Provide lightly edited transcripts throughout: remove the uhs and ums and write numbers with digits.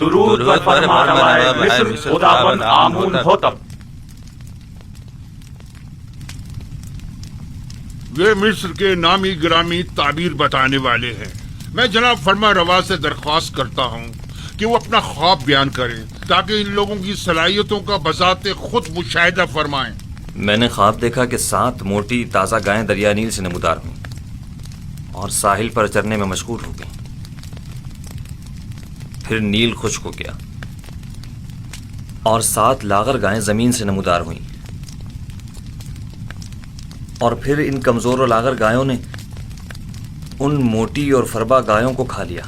درود بر فرمانروای مصر خداوند آمون ہوتب۔ یہ مصر کے نامی گرامی تعبیر بتانے والے ہیں۔ میں جناب فرما روا سے درخواست کرتا ہوں کہ وہ اپنا خواب بیان کریں تاکہ ان لوگوں کی صلاحیتوں کا بذات خود مشاہدہ فرمائیں۔ میں نے خواب دیکھا کہ 7 موٹی تازہ گائیں دریا نیل سے نمودار ہوئیں اور ساحل پر چرنے میں مشغول ہو گئیں۔ پھر نیل خشک ہو گیا اور 7 لاغر گائیں زمین سے نمودار ہوئیں، اور پھر ان کمزور و لاغر گایوں نے ان موٹی اور فربا گایوں کو کھا لیا۔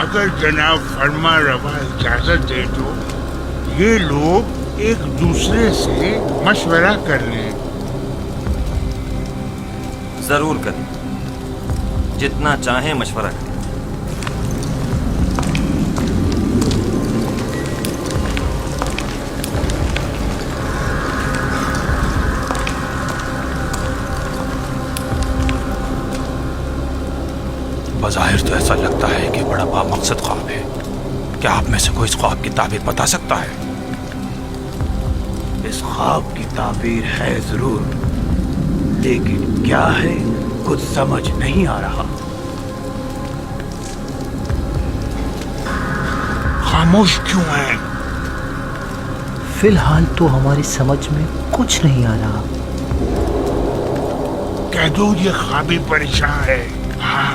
اگر جناب فرما روا اجازت دے تو یہ لوگ ایک دوسرے سے مشورہ کر لیں۔ ضرور کریں، جتنا چاہیں مشورہ کریں۔ بظاہر تو ایسا لگتا ہے کہ بڑا با مقصد خواب ہے۔ کیا آپ میں سے کوئی اس خواب کی تعبیر بتا سکتا ہے؟ اس خواب کی تعبیر ہے ضرور، لیکن کیا ہے کچھ سمجھ نہیں آ رہا۔ خاموش کیوں ہیں؟ فی الحال تو ہماری سمجھ میں کچھ نہیں آ رہا۔ کہہ دو یہ خوابی پریشان ہے۔ ہاں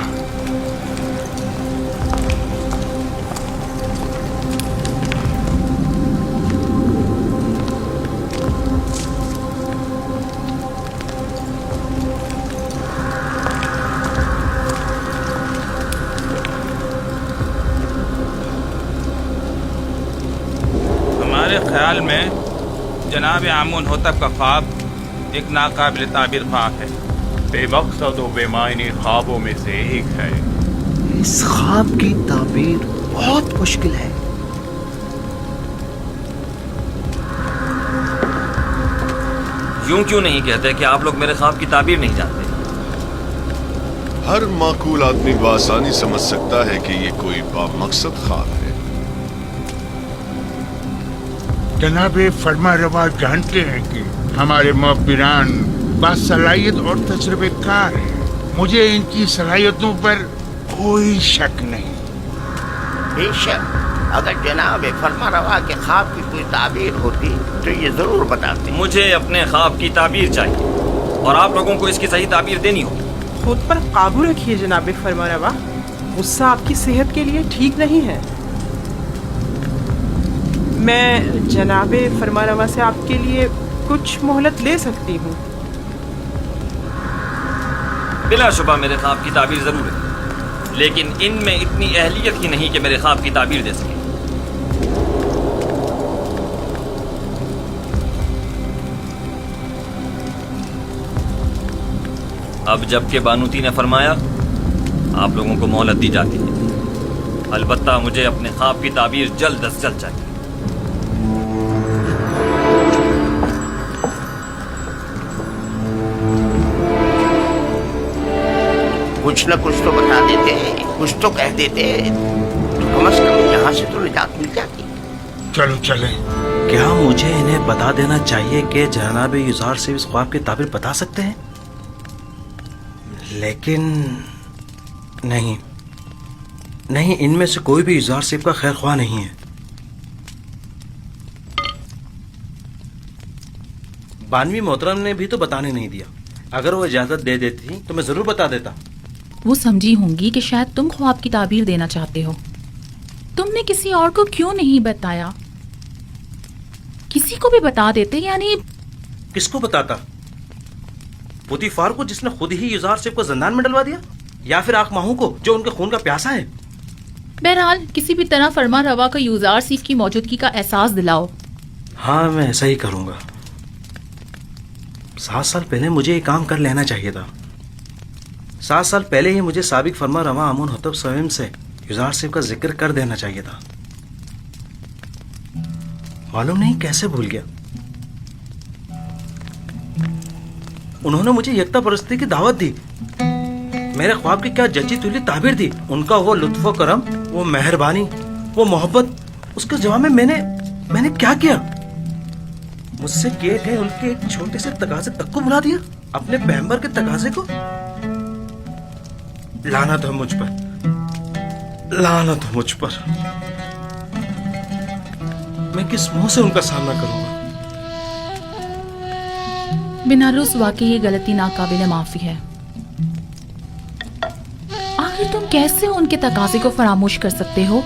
خیال میں جناب آمون ہوتب کا خواب ایک ناقابل تعبیر خواب ہے، بے مقصد و بے معنی خوابوں میں سے ایک ہے۔ اس خواب کی تعبیر بہت مشکل ہے۔ یوں کیوں نہیں کہتے کہ آپ لوگ میرے خواب کی تعبیر نہیں جانتے؟ ہر معقول آدمی بآسانی سمجھ سکتا ہے کہ یہ کوئی با مقصد خواب ہے۔ جناب فرما روا جانتے ہیں کہ ہمارے معبران باصلاحیت اور تجربے کار ہیں۔ مجھے ان کی صلاحیتوں پر کوئی شک نہیں۔ بے شک اگر جناب فرما روا کے خواب کی کوئی تعبیر ہوتی تو یہ ضرور بتاتے۔ مجھے اپنے خواب کی تعبیر چاہیے اور آپ لوگوں کو اس کی صحیح تعبیر دینی ہوگی۔ خود پر قابو رکھیے جناب فرما روا، غصہ آپ کی صحت کے لیے ٹھیک نہیں ہے۔ میں جناب فرما روا سے آپ کے لیے کچھ مہلت لے سکتی ہوں۔ بلا شبہ میرے خواب کی تعبیر ضرور ہے، لیکن ان میں اتنی اہلیت ہی نہیں کہ میرے خواب کی تعبیر دے سکے۔ اب جب کہ بانوتی نے فرمایا، آپ لوگوں کو مہلت دی جاتی ہے، البتہ مجھے اپنے خواب کی تعبیر جلد از جلد چاہیے۔ کچھ نہ کچھ تو بتا دیتے، کچھ تو کہہ دیتے تو کم از کم یہاں سے تو نجات مل جاتی۔ چلو چلیں۔ کیا مجھے انہیں بتا دینا چاہیے کہ جناب یزار سے اس خواب کی تعبیر بتا سکتے ہیں؟ لیکن نہیں، ان میں سے کوئی بھی یزار صاحب کا خیر خواہ نہیں ہے۔ بانوی محترم نے بھی تو بتانے نہیں دیا، اگر وہ اجازت دے دیتی تو میں ضرور بتا دیتا۔ وہ سمجھی ہوں گی کہ شاید تم خواب کی تعبیر دینا چاہتے ہو۔ تم نے کسی اور کو کیوں نہیں بتایا؟ کسی کو بھی بتا دیتے، یعنی کس کو بتاتا؟ پوتیفار کو، جس نے خود ہی یزار صاحب کو زندان میں ڈلوا دیا، یا پھر آنکھ ماہوں کو جو ان کے خون کا پیاسا ہے؟ بہرحال کسی بھی طرح فرما روا کا یوزار سیف کی موجودگی کا احساس دلاؤ. ہاں میں ایسا ہی کروں گا. 7 سال پہلے مجھے یہ کام کر لینا چاہیے تھا. 7 سال پہلے ہی مجھے سابق فرما روا امون حتب سویم سے یوزار سیف کا ذکر کر دینا چاہیے تھا. معلوم نہیں کیسے بھول گیا. انہوں نے مجھے یکتا پرستی کی دعوت دی. میرے خواب کی کیا جچی تلی تعبیر تھی. ان کا وہ لطف و کرم، وہ مہربانی، وہ محبت، اس کے جواب میں میں نے کیا کیا؟ مجھ سے کیے گئے ان کے ایک چھوٹے سے تقاضے تک کو بلا دیا. اپنے پیغمبر کے تقاضے کو. لعنت ہو مجھ پر، لعنت ہو مجھ پر. میں کس منہ سے ان کا سامنا کروں گا؟ بیناروس واقعی یہ غلطی ناقابل معافی ہے. آخر تم کیسے ان کے تقاضے کو فراموش کر سکتے ہو؟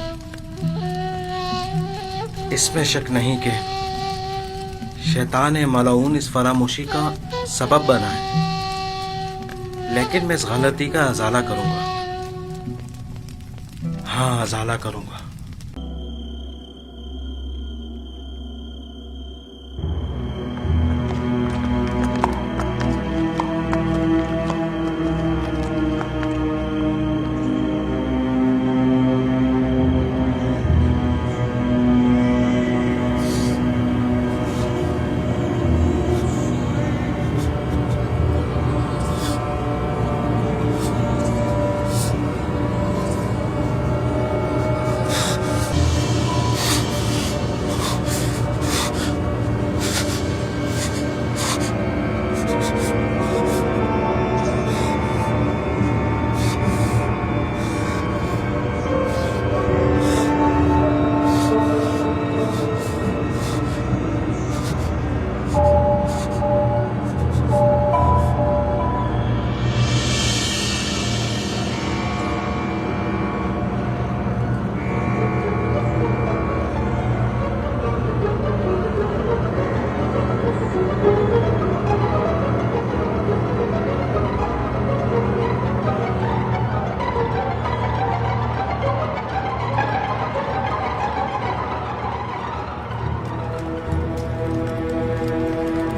اس میں شک نہیں کہ شیطان ملعون اس فراموشی کا سبب بنا ہے، لیکن میں اس غلطی کا ازالہ کروں گا. ہاں ازالہ کروں گا.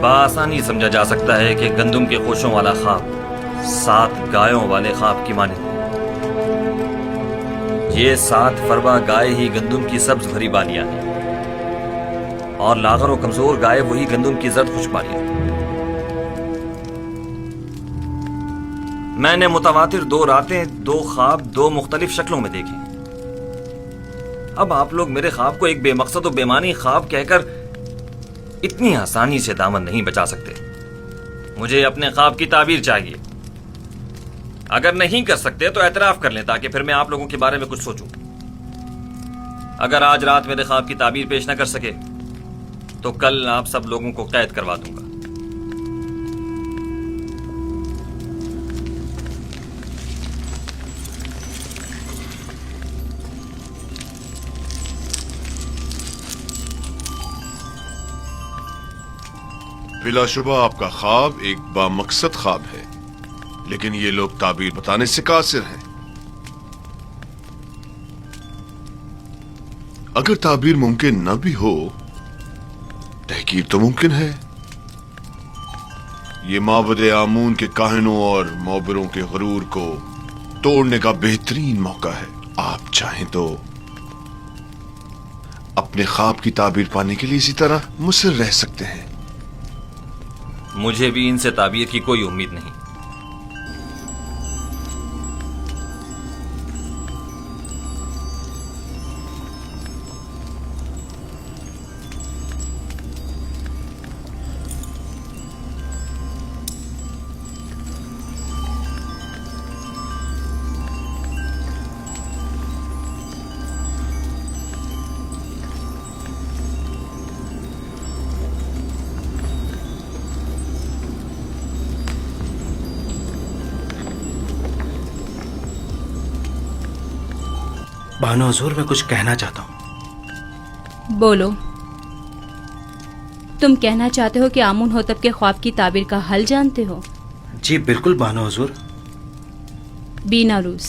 بآسانی سمجھا جا سکتا ہے کہ گندم کے خوشوں والا خواب 7 گایوں والے خواب کی مانند. یہ 7 فربا گائے ہی گندم کی سبز بھری بالیاں ہیں، اور لاغر و کمزور گائے وہی گندم کی زرد خوش بالیاں. میں نے متواتر 2 راتیں 2 خواب 2 مختلف شکلوں میں دیکھے. اب آپ لوگ میرے خواب کو ایک بے مقصد و بے معنی خواب کہہ کر اتنی آسانی سے دامن نہیں بچا سکتے. مجھے اپنے خواب کی تعبیر چاہیے. اگر نہیں کر سکتے تو اعتراف کر لیں تاکہ پھر میں آپ لوگوں کے بارے میں کچھ سوچوں. اگر آج رات میرے خواب کی تعبیر پیش نہ کر سکے تو کل آپ سب لوگوں کو قید کروا دوں گا. بلا شبہ آپ کا خواب ایک بامقصد خواب ہے، لیکن یہ لوگ تعبیر بتانے سے قاصر ہیں. اگر تعبیر ممکن نہ بھی ہو، تحقیق تو ممکن ہے. یہ معبد آمون کے کاہنوں اور معبروں کے غرور کو توڑنے کا بہترین موقع ہے. آپ چاہیں تو اپنے خواب کی تعبیر پانے کے لیے اسی طرح مصر رہ سکتے ہیں. مجھے بھی ان سے تعبیر کی کوئی امید نہیں. بانو حضور میں کچھ کہنا چاہتا ہوں. بولو. تم کہنا چاہتے ہو کہ آمون ہوتب کے خواب کی تعبیر کا حل جانتے ہو؟ جی بالکل بانو حضور. بیناروس،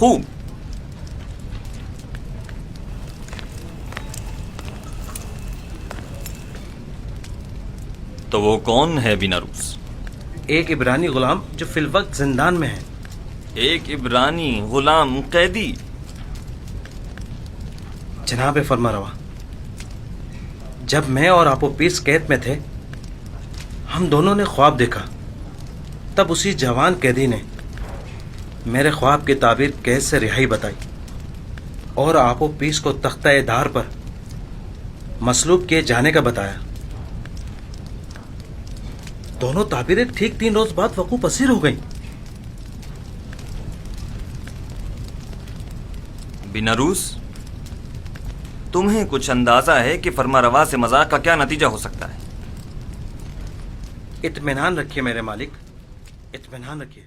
خوب. تو وہ کون ہے بیناروس؟ ایک عبرانی غلام جو فی الوقت زندان میں ہے. ایک عبرانی غلام قیدی؟ جناب فرما روا، جب میں اور آپوپیس قید میں تھے ہم دونوں نے خواب دیکھا. تب اسی جوان قیدی نے میرے خواب کی تعبیر قید سے رہائی بتائی اور آپوپیس کو تختہ دار پر مصلوب کیے جانے کا بتایا. دونوں تعبیریں ٹھیک 3 روز بعد وقوع پذیر ہو گئیں. بیناروس، تمہیں کچھ اندازہ ہے کہ فرما روا سے مذاق کا کیا نتیجہ ہو سکتا ہے؟ اطمینان رکھیے میرے مالک، اطمینان رکھیے.